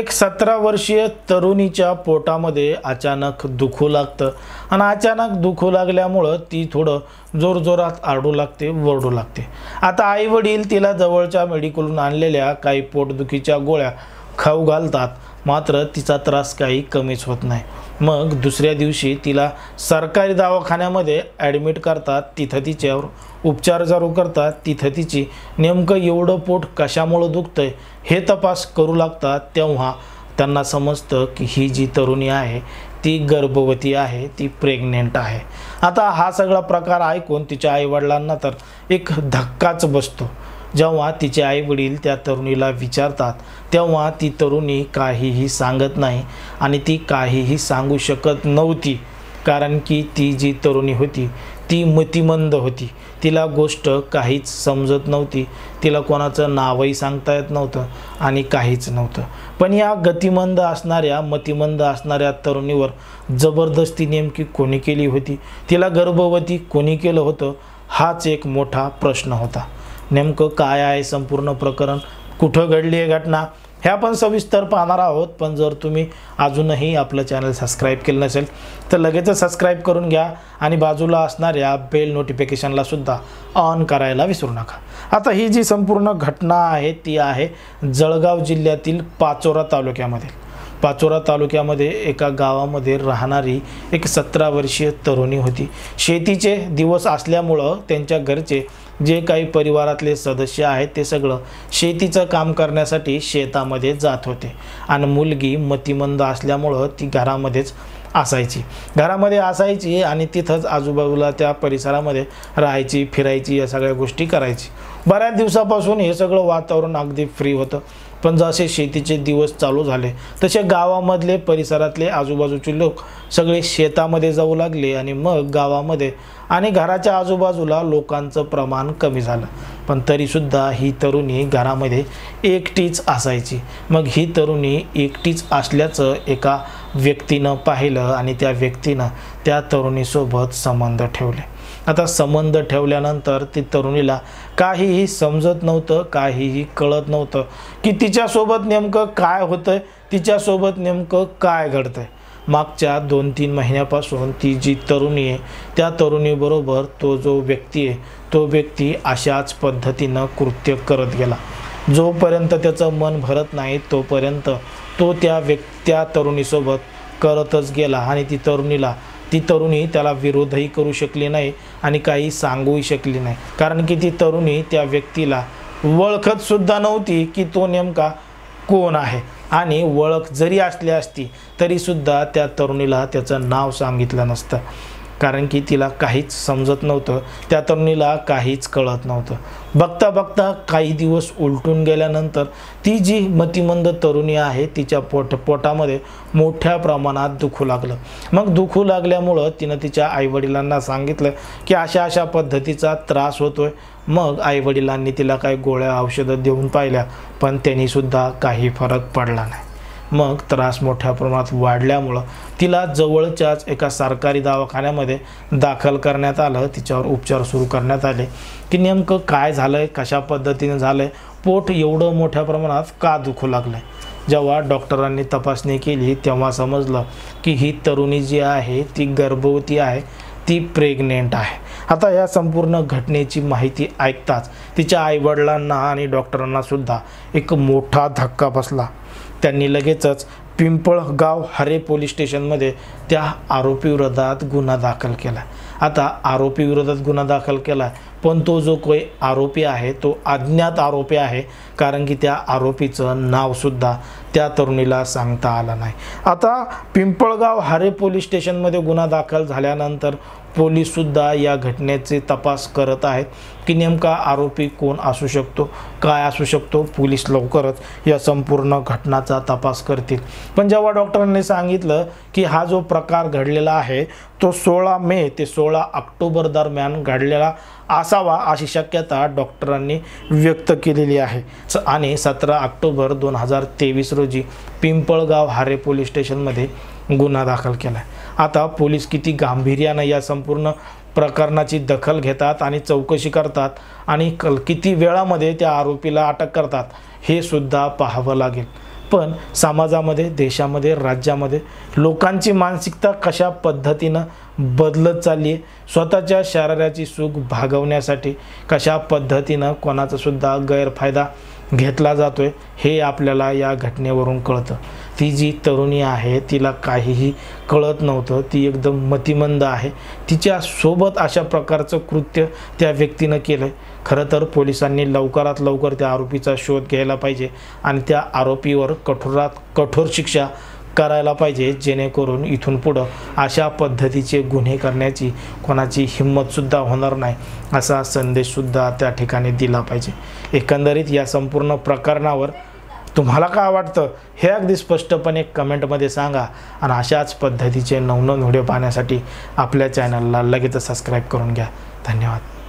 एक 17 वर्षीय तरुणीच्या पोटामध्ये अचानक दुखू लागतं आणि अचानक दुखू लागल्यामुळं ती थोडं जोरजोरात आरडू लागते, ओरडू लागते। आता आई वडील तिला जवळच्या मेडिकलहून आणलेल्या काही पोटदुखीच्या गोळ्या खाऊ घालतात, मात्र तिचा त्रास काही कमीच होत नाही। मग दुसऱ्या दिवशी तिला सरकारी दवाखान्यामध्ये ॲडमिट करतात। तिथं तिच्यावर उपचार चालू करतात। तिथं तिची नेमकं एवढं पोट कशामुळे दुखतंय हे तपास करू लागतात। तेव्हा त्यांना समजतं की ही जी तरुणी आहे ती गर्भवती आहे, ती प्रेग्नेंट आहे। आता हा सगळा प्रकार ऐकून तिच्या आईवडिलांना तर एक धक्काच बसतो। जेव्हा तिचे आई वडील त्या तरुणीला विचारतात तेव्हा ती तरुणी काहीही सांगत नाही आणि ती काहीही सांगू शकत नव्हती, कारण की ती जी तरुणी होती ती मतिमंद होती। तिला गोष्ट काहीच समजत नव्हती, तिला कोणाचं नावही सांगता येत नव्हतं आणि काहीच नव्हतं। पण या गतिमंद असणाऱ्या मतिमंद असणाऱ्या तरुणीवर जबरदस्ती नेमकी कोणी केली होती, तिला गर्भवती कोणी केलं होतं, हाच एक मोठा प्रश्न होता। नेमकं काय आहे संपूर्ण प्रकरण, कुठं घडली आहे घटना, हे आपण सविस्तर पाहणार आहोत। पण जर तुम्ही अजूनही आपलं चॅनल सबस्क्राईब केलं नसेल तर लगेच सबस्क्राईब करून घ्या आणि बाजूला असणाऱ्या बेल नोटिफिकेशनला सुद्धा ऑन करायला विसरू नका। आता ही जी संपूर्ण घटना आहे ती आहे जळगाव जिल्ह्यातील पाचोरा तालुक्यामध्ये। पाचोरा तालुक्यामध्ये एका गावामध्ये राहणारी एक 17 वर्षीय तरुणी होती। शेतीचे दिवस असल्यामुळं त्यांच्या घरचे जे काही परिवारातले सदस्य आहेत ते सगळं शेतीचं काम करण्यासाठी शेतामध्ये जात होते आणि मुलगी मतिमंद असल्यामुळं ती घरामध्येच असायची आणि तिथंच आजूबाजूला त्या परिसरामध्ये राहायची, फिरायची, या सगळ्या गोष्टी करायची। बऱ्याच दिवसापासून हे सगळं वातावरण अगदी फ्री होतं। पण जसे शेतीचे दिवस चालू झाले तसे गावामधले परिसरातले आजूबाजूचे लोक सगळे शेतामध्ये जाऊ लागले आणि मग गावामध्ये आणि घराच्या आजूबाजूला लोकांचं प्रमाण कमी झालं। पण तरीसुद्धा ही तरुणी घरामध्ये एकटीच असायची। मग ही तरुणी एकटीच असल्याचं एका व्यक्तीनं पाहिलं आणि त्या व्यक्तीनं त्या तरुणीसोबत संबंध ठेवले। आता संबंध ठेवल्यानंतर ती तरुणीला काहीही समजत नव्हतं, काहीही कळत नव्हतं की तिच्यासोबत नेमकं काय होतंय, तिच्यासोबत नेमकं काय घडतंय। मागच्या 2-3 महिन्यापासून ती जी तरुणी आहे त्या तरुणीबरोबर तो जो व्यक्ती आहे तो व्यक्ती अशाच पद्धतीनं कृत्य करत गेला। जोपर्यंत त्याचं मन भरत नाही तोपर्यंत तो त्या तरुणीसोबत करतच गेला आणि ती तरुणी त्याला विरोधही करू शकली नाही आणि काही सांगूही शकली नाही, कारण की ती तरुणी त्या व्यक्तीला ओळखत सुद्धा नव्हती की तो नेमका कोण आहे। आणि ओळख जरी असली असती तरीसुद्धा त्या तरुणीला त्याचं नाव सांगितलं नसतं, कारण की तिला काहीच समजत नव्हतं, त्या तरुणीला काहीच कळत नव्हतं। बघता बघता काही दिवस उलटून गेल्यानंतर ती जी मतिमंद तरुणी आहे तिच्या पोटामध्ये मोठ्या प्रमाणात दुखू लागलं। मग दुखू लागल्यामुळं तिनं तिच्या आईवडिलांना सांगितलं की अशा पद्धतीचा त्रास होतोय। मग आईवडिलांनी तिला काही गोळ्या औषधं देऊन पाहिल्या, पण त्यांनीसुद्धा काही फरक पडला नाही। मग त्रास मोठ्या प्रमाणात वाढल्यामुळं तिला जवळच्याच एका सरकारी दवाखान्यामध्ये दाखल करण्यात आलं। तिच्यावर उपचार सुरू करण्यात आले की नेमकं काय झालंय, कशा पद्धतीने झालंय, पोट एवढं मोठ्या प्रमाणात का दुखू लागलंय। जेव्हा डॉक्टरांनी तपासणी केली तेव्हा समजलं की ही तरुणी जी आहे ती गर्भवती आहे, ती प्रेग्नेंट आहे। आता या संपूर्ण घटनेची माहिती ऐकताच तिच्या आईवडिलांना आणि डॉक्टरांना सुद्धा एक मोठा धक्का बसला। त्यांनी लगेचच पिंपळगाव हरे पोलीस स्टेशनमध्ये त्या आरोपी विरोधात गुन्हा दाखल केला। आता आरोपी विरोधात गुन्हा दाखल केला, पण तो जो काही आरोपी आहे तो अज्ञात आरोपी आहे, कारण की त्या आरोपीचं नावसुद्धा त्या तरुणीला सांगता आलं नाही। आता पिंपळगाव हरे पोलीस स्टेशनमध्ये गुन्हा दाखल झाल्यानंतर पोलीससुद्धा या घटनेचे तपास करत आहेत की नेमका आरोपी कोण असू शकतो, काय असू शकतो। पोलीस लवकरच या संपूर्ण घटनाचा तपास करतील। पण जेव्हा डॉक्टरांनी सांगितलं की हा जो प्रकार घडलेला आहे तो 16 मे ते 16 ऑक्टोबर दरम्यान घडलेला असावा अशी शक्यता डॉक्टरांनी व्यक्त केलेली आहे आणि 17 ऑक्टोबर 2023 रोजी पिंपळगाव हरे पोलीस स्टेशनमध्ये गुन्हा दाखल केला। आता पोलीस किती गांभीर्याने या संपूर्ण प्रकरणाची दखल घेतात आणि चौकशी करतात आणि किती वेळामध्ये त्या आरोपीला अटक करतात हे सुद्धा पाहावं लागेल। पण समाजामध्ये, देशामध्ये, राज्यामध्ये लोकांची मानसिकता कशा पद्धतीनं बदलत चालली आहे, स्वतःच्या शरीराची सुख भागवण्यासाठी कशा पद्धतीनं कोणाचा सुद्धा गैरफायदा घेतला जातोय हे आपल्याला या घटनेवरून कळतं. ती जी तरुणी आहे तिला काहीही कळत नव्हतं, ती एकदम मतिमंद आहे. तिच्यासोबत अशा प्रकारचं कृत्य त्या व्यक्तीनं केलं. खरं तर पोलिसांनी लवकरात लवकर त्या आरोपीचा शोध घ्यायला पाहिजे आणि त्या आरोपीवर कठोरात कठोर शिक्षा करायला पाहिजे, जेणेकरून इथून पुढं अशा पद्धतीचे गुन्हे करण्याची कोणाची हिंमतसुद्धा होणार नाही, असा संदेशसुद्धा त्या ठिकाणी दिला पाहिजे. एकंदरीत या संपूर्ण प्रकरणावर तुम्हाला काय वाटतं हे अगदी स्पष्टपणे कमेंटमध्ये सांगा आणि अशाच पद्धतीचे नवनवीन व्हिडिओ पाहण्यासाठी आपल्या चॅनलला लगेच सबस्क्राईब करून घ्या. धन्यवाद.